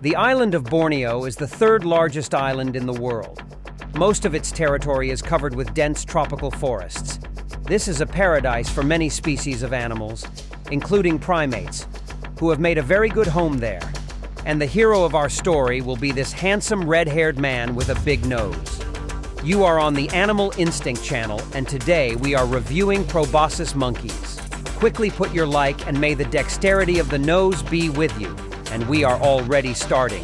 The island of Borneo is the third largest island in the world. Most of its territory is covered with dense tropical forests. This is a paradise for many species of animals, including primates, who have made a very good home there. And the hero of our story will be this handsome red-haired man with a big nose. You are on the Animal Instinct channel, and today we are reviewing proboscis monkeys. Quickly put your like, and may the dexterity of the nose be with you. And we are already starting.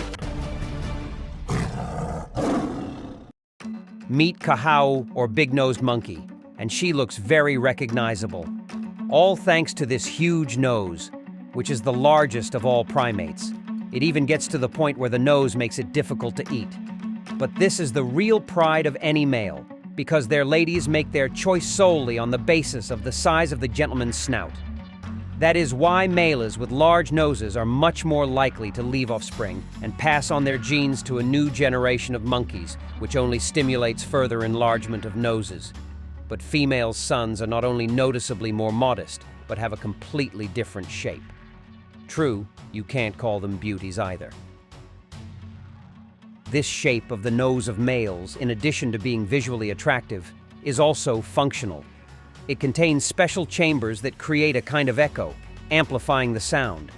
Meet Kahau, or big-nosed monkey, and she looks very recognizable. All thanks to this huge nose, which is the largest of all primates. It even gets to the point where the nose makes it difficult to eat. But this is the real pride of any male, because their ladies make their choice solely on the basis of the size of the gentleman's snout. That is why males with large noses are much more likely to leave offspring and pass on their genes to a new generation of monkeys, which only stimulates further enlargement of noses. But female sons are not only noticeably more modest, but have a completely different shape. True, you can't call them beauties either. This shape of the nose of males, in addition to being visually attractive, is also functional. It contains special chambers that create a kind of echo, amplifying the sound.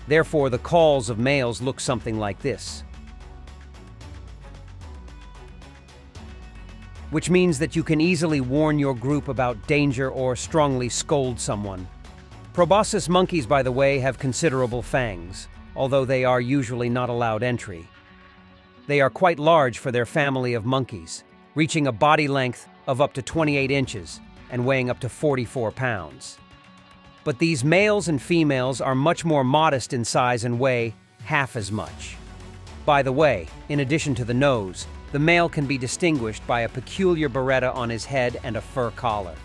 Therefore, the calls of males look something like this. Which means that you can easily warn your group about danger or strongly scold someone. Proboscis monkeys, by the way, have considerable fangs, although they are usually not allowed entry. They are quite large for their family of monkeys, reaching a body length of up to 28 inches and weighing up to 44 pounds. But these males and females are much more modest in size and weigh half as much. By the way, in addition to the nose, the male can be distinguished by a peculiar beretta on his head and a fur collar.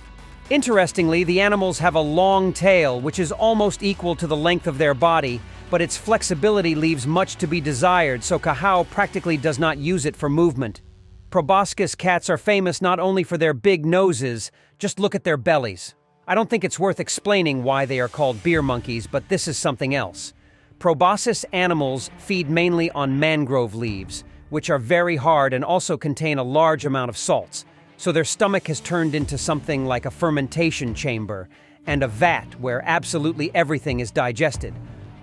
Interestingly, the animals have a long tail, which is almost equal to the length of their body, but its flexibility leaves much to be desired, so Kahau practically does not use it for movement. Proboscis cats are famous not only for their big noses, just look at their bellies. I don't think it's worth explaining why they are called beer monkeys, but this is something else. Proboscis animals feed mainly on mangrove leaves, which are very hard and also contain a large amount of salts, so their stomach has turned into something like a fermentation chamber and a vat where absolutely everything is digested.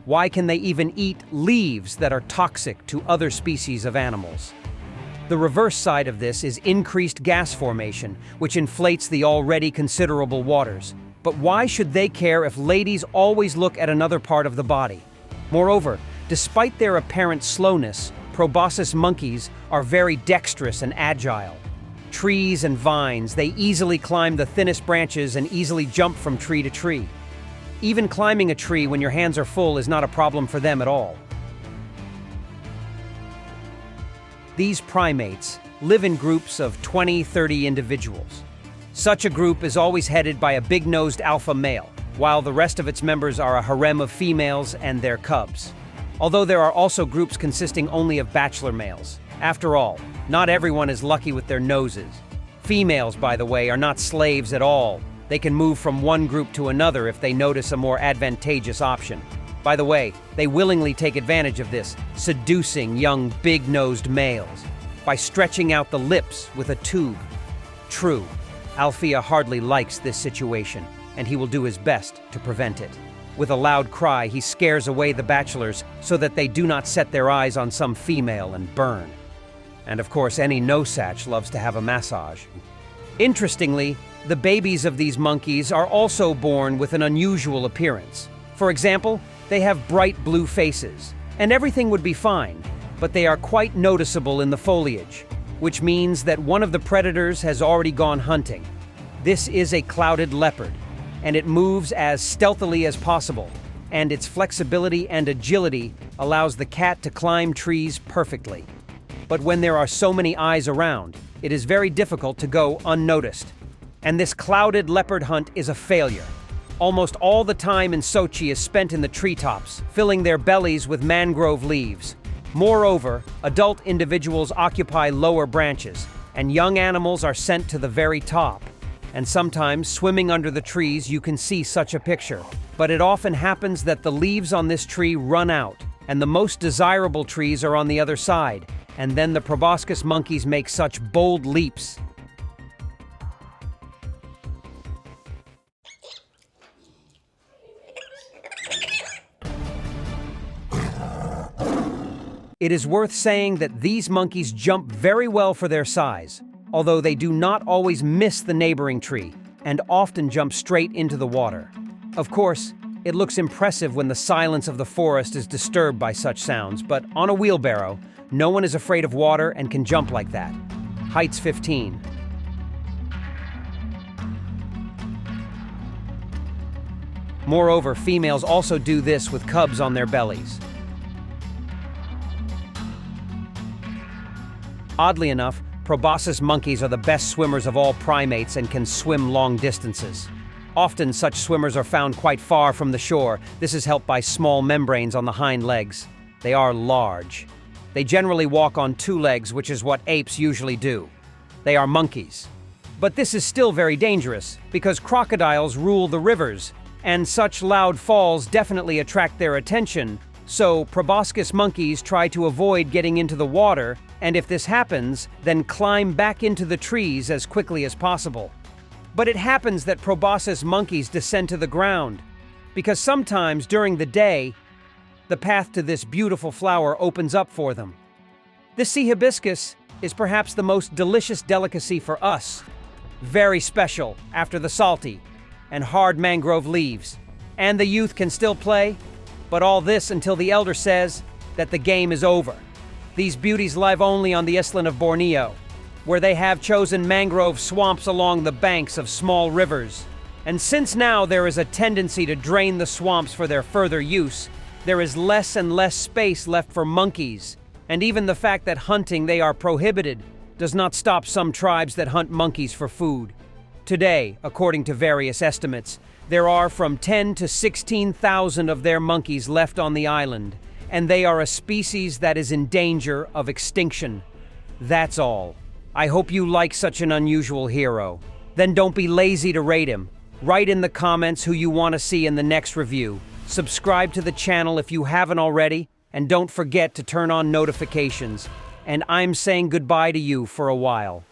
Why can they even eat leaves that are toxic to other species of animals? The reverse side of this is increased gas formation, which inflates the already considerable waters. But why should they care if ladies always look at another part of the body? Moreover, despite their apparent slowness, proboscis monkeys are very dexterous and agile. Trees and vines, they easily climb the thinnest branches and easily jump from tree to tree. Even climbing a tree when your hands are full is not a problem for them at all. These primates live in groups of 20-30 individuals. Such a group is always headed by a big-nosed alpha male, while the rest of its members are a harem of females and their cubs. Although there are also groups consisting only of bachelor males. After all, not everyone is lucky with their noses. Females, by the way, are not slaves at all. They can move from one group to another if they notice a more advantageous option. By the way, they willingly take advantage of this, seducing young big-nosed males by stretching out the lips with a tube. True, Alfiya hardly likes this situation, and he will do his best to prevent it. With a loud cry, he scares away the bachelors so that they do not set their eyes on some female and burn. And of course, any Nosach loves to have a massage. Interestingly, the babies of these monkeys are also born with an unusual appearance. For example, they have bright blue faces, and everything would be fine, but they are quite noticeable in the foliage, which means that one of the predators has already gone hunting. This is a clouded leopard, and it moves as stealthily as possible, and its flexibility and agility allows the cat to climb trees perfectly. But when there are so many eyes around, it is very difficult to go unnoticed. And this clouded leopard hunt is a failure. Almost all the time in Sochi is spent in the treetops, filling their bellies with mangrove leaves. Moreover, adult individuals occupy lower branches, and young animals are sent to the very top. And sometimes, swimming under the trees, you can see such a picture. But it often happens that the leaves on this tree run out, and the most desirable trees are on the other side, and then the proboscis monkeys make such bold leaps. It is worth saying that these monkeys jump very well for their size, although they do not always miss the neighboring tree, and often jump straight into the water. Of course, it looks impressive when the silence of the forest is disturbed by such sounds, but on a wheelbarrow, no one is afraid of water and can jump like that. Heights 15. Moreover, females also do this with cubs on their bellies. Oddly enough, proboscis monkeys are the best swimmers of all primates and can swim long distances. Often such swimmers are found quite far from the shore. This is helped by small membranes on the hind legs. They are large. They generally walk on two legs, which is what apes usually do. They are monkeys. But this is still very dangerous, because crocodiles rule the rivers, and such loud falls definitely attract their attention, so proboscis monkeys try to avoid getting into the water, and if this happens, then climb back into the trees as quickly as possible. But it happens that proboscis monkeys descend to the ground, because sometimes during the day, the path to this beautiful flower opens up for them. This sea hibiscus is perhaps the most delicious delicacy for us. Very special after the salty and hard mangrove leaves. And the youth can still play, but all this until the elder says that the game is over. These beauties live only on the island of Borneo, where they have chosen mangrove swamps along the banks of small rivers. And since now there is a tendency to drain the swamps for their further use, there is less and less space left for monkeys, and even the fact that hunting they are prohibited does not stop some tribes that hunt monkeys for food. Today, according to various estimates, there are from 10 to 16,000 of their monkeys left on the island, and they are a species that is in danger of extinction. That's all. I hope you like such an unusual hero. Then don't be lazy to rate him. Write in the comments who you want to see in the next review. Subscribe to the channel if you haven't already, and don't forget to turn on notifications. And I'm saying goodbye to you for a while.